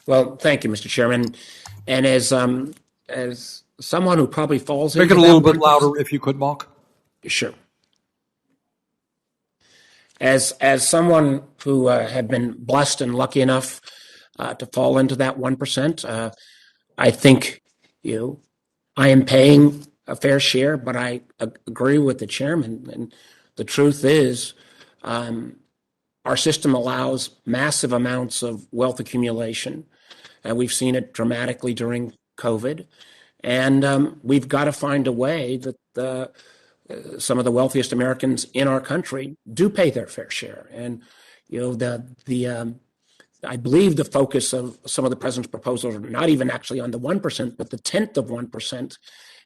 Well, thank you, Mr. Chairman. And as someone who probably falls Make it into a that little bit 1%, louder if you could, Mark. sure. As someone who had been blessed and lucky enough to fall into that 1%, I think you know I am paying a fair share, but I agree with the chairman. And the truth is, our system allows massive amounts of wealth accumulation, and we've seen it dramatically during COVID. And we've got to find a way that some of the wealthiest Americans in our country do pay their fair share. And I believe the focus of some of the president's proposals are not even actually on the 1%, but the tenth of 1%.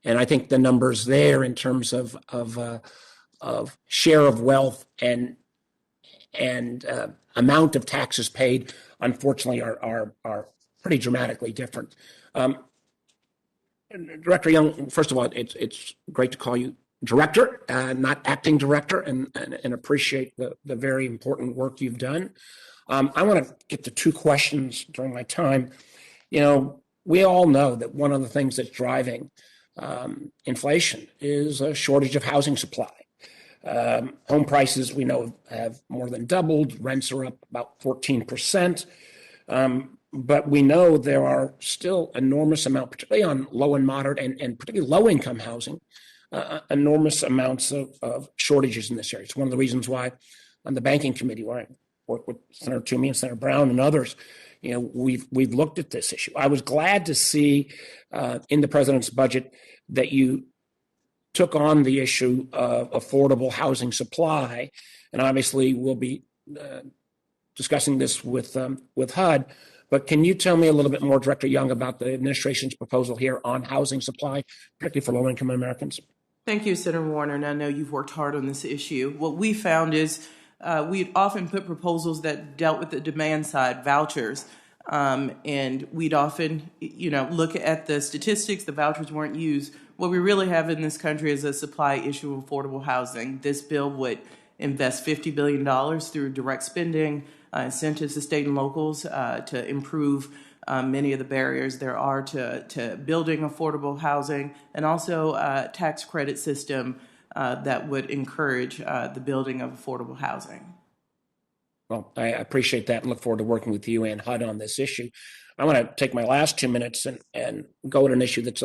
And I think the numbers there in terms of share of wealth and amount of taxes paid, unfortunately, are pretty dramatically different. Um, Director Young, first of all, it's great to call you director, not acting director, and appreciate the very important work you've done. I want to get to two questions during my time. We all know that one of the things that's driving inflation is a shortage of housing supply. Home prices, we know, have more than doubled. Rents are up about 14%. But we know there are still enormous amount, particularly on low and moderate and particularly low income housing, enormous amounts of shortages in this area. It's one of the reasons why on the banking committee, where I work with Senator Toomey and Senator Brown and others, we've looked at this issue. I was glad to see in the president's budget that you took on the issue of affordable housing supply, and obviously we'll be discussing this with HUD. But can you tell me a little bit more, Director Young, about the administration's proposal here on housing supply, particularly for low-income Americans? Thank you, Senator Warner, and I know you've worked hard on this issue. What we found is we'd often put proposals that dealt with the demand side, vouchers, and we'd often, look at the statistics. The vouchers weren't used. What we really have in this country is a supply issue of affordable housing. This bill would invest $50 billion through direct spending, incentives to state and locals to improve many of the barriers there are to building affordable housing, and also a tax credit system that would encourage the building of affordable housing. Well, I appreciate that and look forward to working with you and HUD on this issue. I want to take my last 2 minutes and go at an issue that's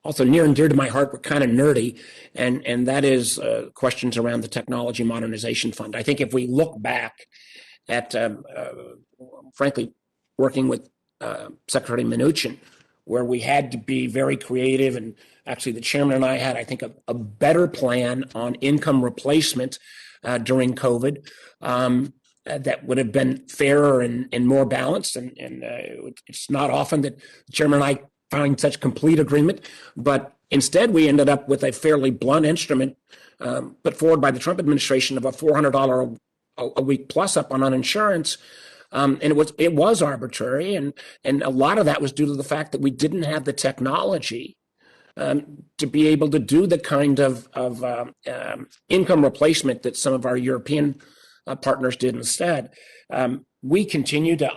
also near and dear to my heart, but kind of nerdy, and that is questions around the Technology Modernization Fund. I think if we look back at, frankly, working with Secretary Mnuchin, where we had to be very creative, and actually the chairman and I had, I think, a better plan on income replacement during COVID that would have been fairer and more balanced. And it's not often that the chairman and I find such complete agreement, but instead we ended up with a fairly blunt instrument put forward by the Trump administration of a $400 a week plus up on uninsurance. And it was arbitrary, and a lot of that was due to the fact that we didn't have the technology to be able to do the kind of income replacement that some of our European partners did instead. We continue to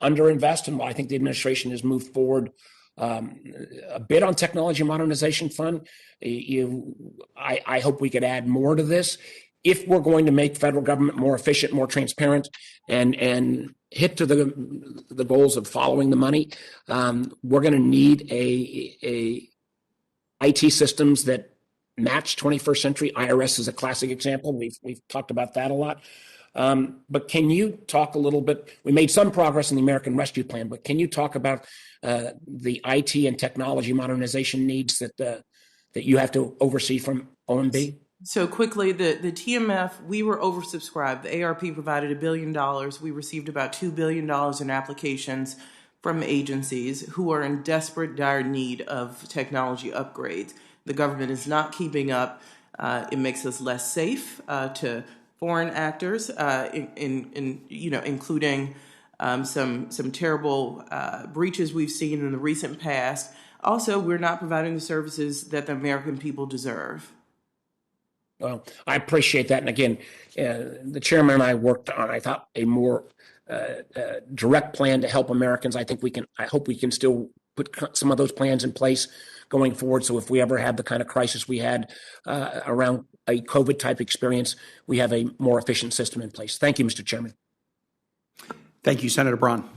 underinvest, and I think the administration has moved forward a bit on Technology Modernization Fund. I hope we could add more to this. If we're going to make federal government more efficient, more transparent, and hit to the goals of following the money, we're going to need a IT systems that match 21st century. IRS is a classic example. We've talked about that a lot. But can you talk a little bit? We made some progress in the American Rescue Plan, but can you talk about the IT and technology modernization needs that you have to oversee from OMB? So quickly, the TMF, we were oversubscribed. The ARP provided $1 billion. We received about $2 billion in applications from agencies who are in desperate, dire need of technology upgrades. The government is not keeping up. It makes us less safe to foreign actors, including some terrible breaches we've seen in the recent past. Also, we're not providing the services that the American people deserve. Well, I appreciate that. And again, the chairman and I worked on, I thought, a more direct plan to help Americans. I hope we can still put some of those plans in place going forward. So if we ever have the kind of crisis we had around a COVID type experience, we have a more efficient system in place. Thank you, Mr. Chairman. Thank you, Senator Braun.